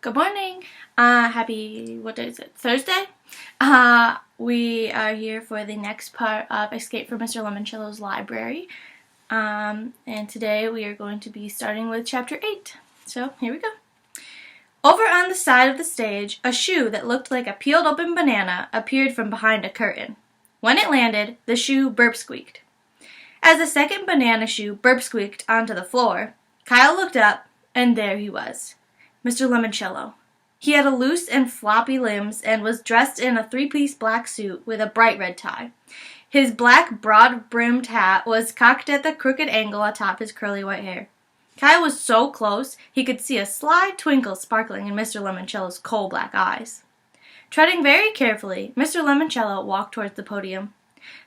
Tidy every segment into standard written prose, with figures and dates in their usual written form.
Good morning. What day is it? Thursday? We are here for the next part of Escape from Mr. Lemoncello's library. And today we are going to be starting with Chapter 8. So, here we go. Over on the side of the stage, a shoe that looked like a peeled open banana appeared from behind a curtain. When it landed, the shoe burp-squeaked. As the second banana shoe burp-squeaked onto the floor, Kyle looked up, and there he was. Mr. Lemoncello. He had a loose and floppy limbs and was dressed in a three-piece black suit with a bright red tie. His black, broad-brimmed hat was cocked at the crooked angle atop his curly white hair. Kyle was so close he could see a sly twinkle sparkling in Mr. Lemoncello's coal-black eyes. Treading very carefully, Mr. Lemoncello walked towards the podium.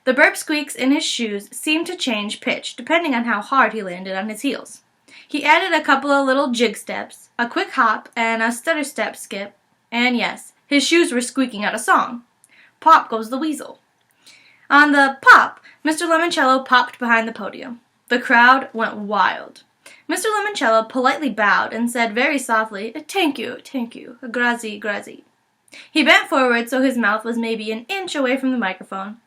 The burp squeaks in his shoes seemed to change pitch depending on how hard he landed on his heels. He added a couple of little jig steps, a quick hop, and a stutter step skip, and yes, his shoes were squeaking out a song. Pop goes the weasel. On the pop, Mr. Lemoncello popped behind the podium. The crowd went wild. Mr. Lemoncello politely bowed and said very softly, "Thank you, grazie, grazie." He bent forward so his mouth was maybe an inch away from the microphone.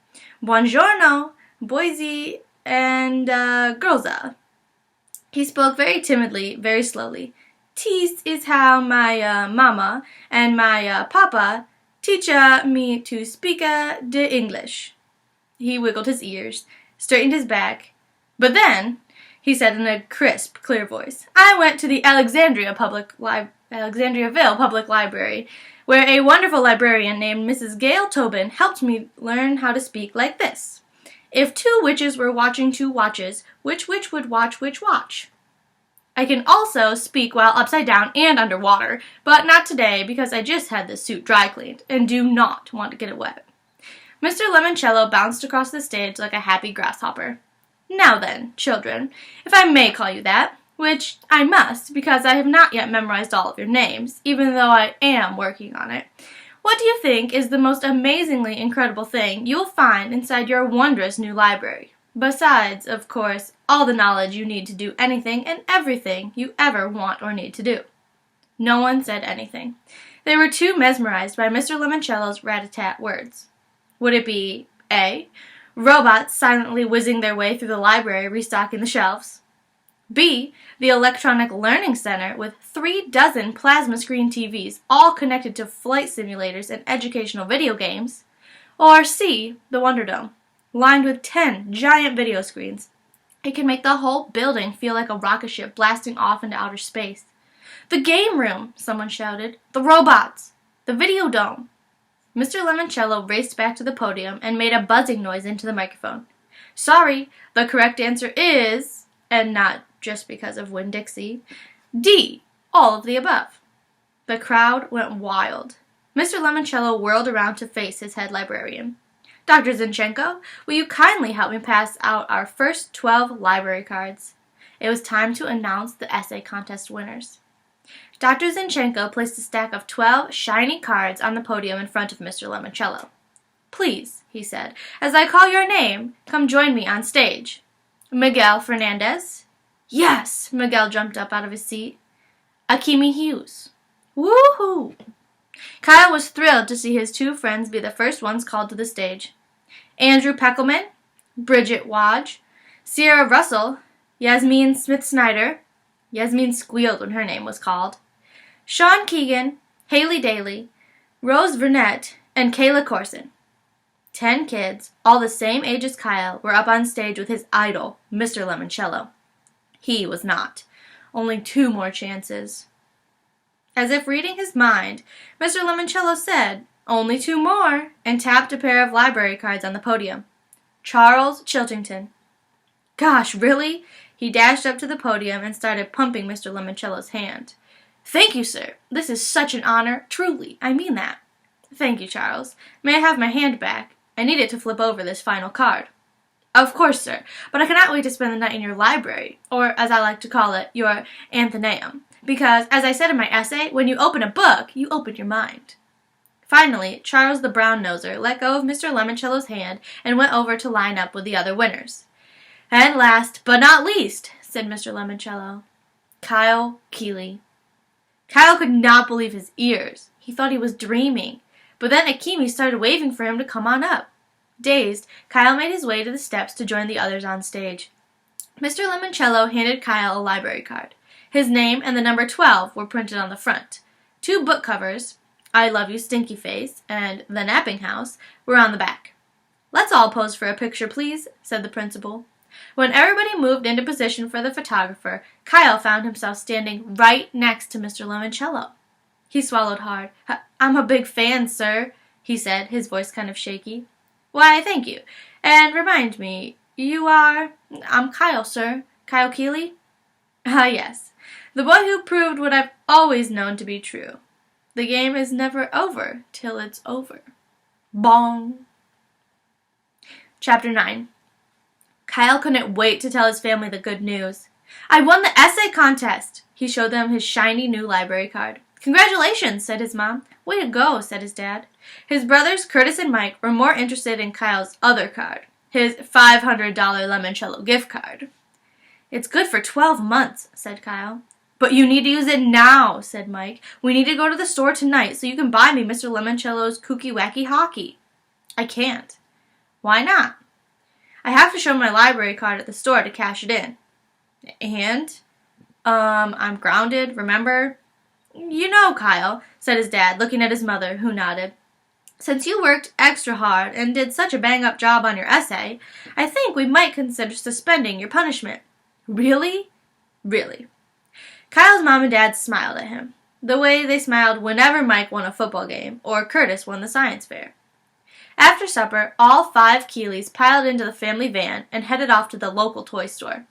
"Buongiorno, boysi and girlsa." He spoke very timidly, very slowly. "This is how my mama and my papa teach me to speak the English." He wiggled his ears, straightened his back. "But then," he said in a crisp, clear voice, "I went to the Alexandriaville Public Library, where a wonderful librarian named Mrs. Gail Tobin helped me learn how to speak like this. If two witches were watching two watches, which witch would watch which watch? I can also speak while upside down and underwater, but not today because I just had this suit dry cleaned and do not want to get it wet." Mr. Lemoncello bounced across the stage like a happy grasshopper. "Now then, children, if I may call you that, which I must because I have not yet memorized all of your names, even though I am working on it, what do you think is the most amazingly incredible thing you'll find inside your wondrous new library? Besides, of course, all the knowledge you need to do anything and everything you ever want or need to do." No one said anything. They were too mesmerized by Mr. Lemoncello's rat-a-tat words. Would it be A, robots silently whizzing their way through the library restocking the shelves? B, the electronic learning center with 36 plasma screen TVs all connected to flight simulators and educational video games? Or C, the Wonder Dome, lined with 10 giant video screens. It can make the whole building feel like a rocket ship blasting off into outer space. "The game room," someone shouted. "The robots. The video dome." Mr. Lemoncello raced back to the podium and made a buzzing noise into the microphone. "Sorry, the correct answer is," and not just because of Winn-Dixie, "D, all of the above." The crowd went wild. Mr. Lemoncello whirled around to face his head librarian. "Dr. Zinchenko, will you kindly help me pass out our first 12 library cards?" It was time to announce the essay contest winners. Dr. Zinchenko placed a stack of 12 shiny cards on the podium in front of Mr. Lemoncello. "Please," he said, "as I call your name, come join me on stage. Miguel Fernandez." "Yes!" Miguel jumped up out of his seat. "Akimi Hughes." "Woohoo!" Kyle was thrilled to see his two friends be the first ones called to the stage. Andrew Peckelman, Bridget Wadge, Sierra Russell, Yasmin Smith-Snyder. Yasmin squealed when her name was called. Sean Keegan, Haley Daly, Rose Vernette, and Kayla Corson. 10 kids, all the same age as Kyle, were up on stage with his idol, Mr. Lemoncello. He was not. Only 2 more chances. As if reading his mind, Mr. Lemoncello said, "Only 2 more," and tapped a pair of library cards on the podium. Charles Chiltington. "Gosh, really?" He dashed up to the podium and started pumping Mr. Lemoncello's hand. "Thank you, sir. This is such an honor. Truly, I mean that." "Thank you, Charles. May I have my hand back? I need it to flip over this final card." "Of course, sir, but I cannot wait to spend the night in your library, or, as I like to call it, your Athenaeum, because, as I said in my essay, when you open a book, you open your mind." Finally, Charles the Brown-Noser let go of Mr. Lemoncello's hand and went over to line up with the other winners. "And last but not least," said Mr. Lemoncello, "Kyle Keeley." Kyle could not believe his ears. He thought he was dreaming. But then Akemi started waving for him to come on up. Dazed, Kyle made his way to the steps to join the others on stage. Mr. Lemoncello handed Kyle a library card. His name and the number 12 were printed on the front. 2 book covers, I Love You Stinky Face and The Napping House, were on the back. "Let's all pose for a picture, please," said the principal. When everybody moved into position for the photographer, Kyle found himself standing right next to Mr. Lemoncello. He swallowed hard. "I'm a big fan, sir," he said, his voice kind of shaky. "Why, thank you. And remind me, you are—" "I'm Kyle, sir. Kyle Keeley?" "Ah, yes. The boy who proved what I've always known to be true. The game is never over till it's over." Bong. Chapter 9. Kyle couldn't wait to tell his family the good news. "I won the essay contest!" He showed them his shiny new library card. "Congratulations," said his mom. "Way to go," said his dad. His brothers, Curtis and Mike, were more interested in Kyle's other card, his $500 Lemoncello gift card. "It's good for 12 months, said Kyle. "But you need to use it now," said Mike. "We need to go to the store tonight so you can buy me Mr. Lemoncello's Kooky Wacky Hockey." "I can't." "Why not?" "I have to show my library card at the store to cash it in." "And?" I'm grounded, remember?" "You know, Kyle," said his dad, looking at his mother, who nodded. "Since you worked extra hard and did such a bang-up job on your essay, I think we might consider suspending your punishment." "Really?" "Really." Kyle's mom and dad smiled at him, the way they smiled whenever Mike won a football game or Curtis won the science fair. After supper, all 5 Keeleys piled into the family van and headed off to the local toy store.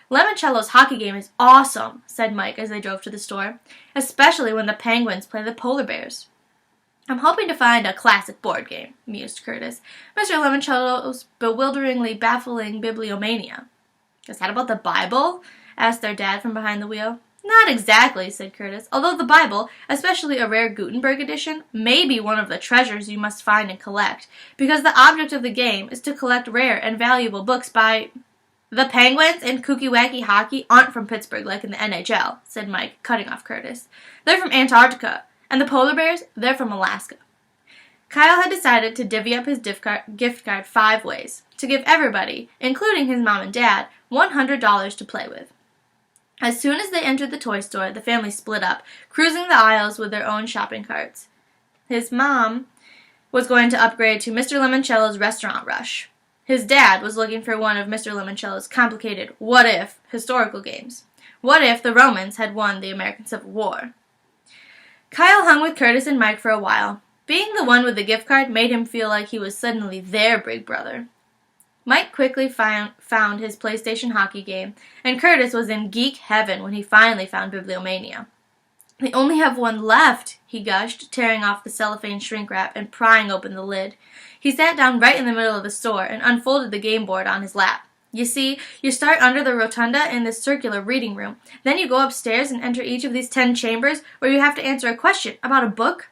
"Lemoncello's hockey game is awesome," said Mike as they drove to the store, "especially when the Penguins play the Polar Bears." "I'm hoping to find a classic board game," mused Curtis. "Mr. Lemoncello's bewilderingly baffling bibliomania." "Is that about the Bible?" asked their dad from behind the wheel. "Not exactly," said Curtis, "although the Bible, especially a rare Gutenberg edition, may be one of the treasures you must find and collect, because the object of the game is to collect rare and valuable books by—" "The Penguins in Kooky Wacky Hockey aren't from Pittsburgh like in the NHL," said Mike, cutting off Curtis. "They're from Antarctica, and the Polar Bears, they're from Alaska." Kyle had decided to divvy up his gift card 5 ways, to give everybody, including his mom and dad, $100 to play with. As soon as they entered the toy store, the family split up, cruising the aisles with their own shopping carts. His mom was going to upgrade to Mr. Lemoncello's Restaurant Rush. His dad was looking for one of Mr. Lemoncello's complicated what-if historical games. What if the Romans had won the American Civil War? Kyle hung with Curtis and Mike for a while. Being the one with the gift card made him feel like he was suddenly their big brother. Mike quickly found his PlayStation hockey game, and Curtis was in geek heaven when he finally found Bibliomania. "They only have one left," he gushed, tearing off the cellophane shrink wrap and prying open the lid. He sat down right in the middle of the store and unfolded the game board on his lap. "You see, you start under the rotunda in this circular reading room. Then you go upstairs and enter each of these 10 chambers where you have to answer a question about a book."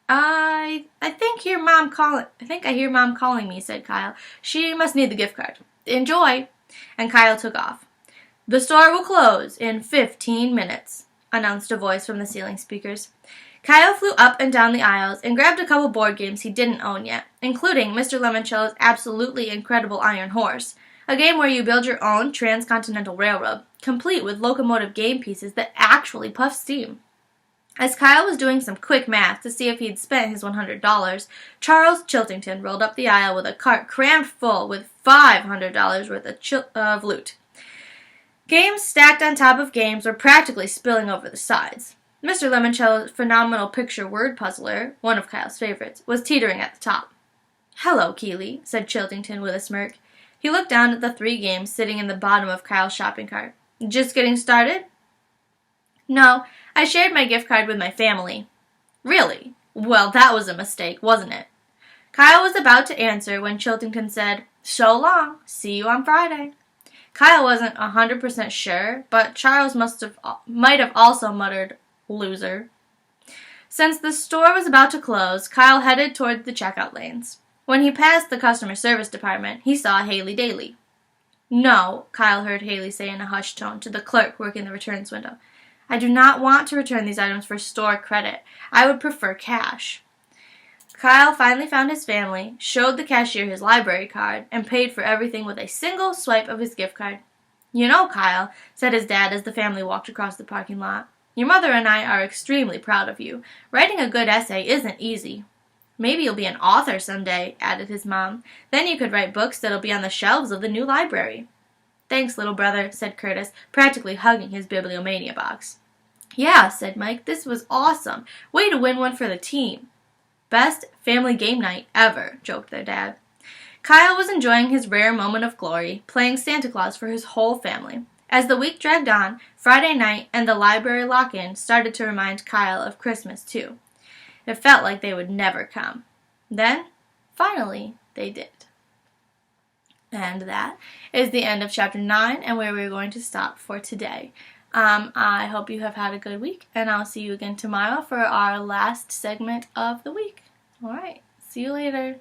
I think I hear Mom calling me," said Kyle. "She must need the gift card. Enjoy." And Kyle took off. "The store will close in 15 minutes, announced a voice from the ceiling speakers. Kyle flew up and down the aisles and grabbed a couple board games he didn't own yet, including Mr. Lemoncello's absolutely incredible Iron Horse, a game where you build your own transcontinental railroad, complete with locomotive game pieces that actually puff steam. As Kyle was doing some quick math to see if he'd spent his $100, Charles Chiltington rolled up the aisle with a cart crammed full with $500 worth of loot. Games stacked on top of games were practically spilling over the sides. Mr. Lemoncello's phenomenal picture word puzzler, one of Kyle's favorites, was teetering at the top. "Hello, Keeley," said Chiltington with a smirk. He looked down at the 3 games sitting in the bottom of Kyle's shopping cart. "Just getting started?" "No, I shared my gift card with my family." "Really? Well, that was a mistake, wasn't it?" Kyle was about to answer when Chiltington said, "So long. See you on Friday." Kyle wasn't 100% sure, but Charles might have also muttered, "Loser." Since the store was about to close, Kyle headed toward the checkout lanes. When he passed the customer service department, he saw Haley Daly. "No," Kyle heard Haley say in a hushed tone to the clerk working the returns window. I do not want to return these items for store credit. I would prefer cash. Kyle finally found his family, showed the cashier his library card, and paid for everything with a single swipe of his gift card. You know, Kyle, said his dad as the family walked across the parking lot, your mother and I are extremely proud of you. Writing a good essay isn't easy. Maybe you'll be an author someday, added his mom. Then you could write books that'll be on the shelves of the new library. Thanks, little brother, said Curtis, practically hugging his bibliomania box. Yeah, said Mike, this was awesome. Way to win one for the team. Best family game night ever, joked their dad. Kyle was enjoying his rare moment of glory, playing Santa Claus for his whole family. As the week dragged on, Friday night and the library lock-in started to remind Kyle of Christmas, too. It felt like they would never come. Then, finally, they did. And that is the end of Chapter 9 and where we're going to stop for today. I hope you have had a good week, and I'll see you again tomorrow for our last segment of the week. All right, see you later.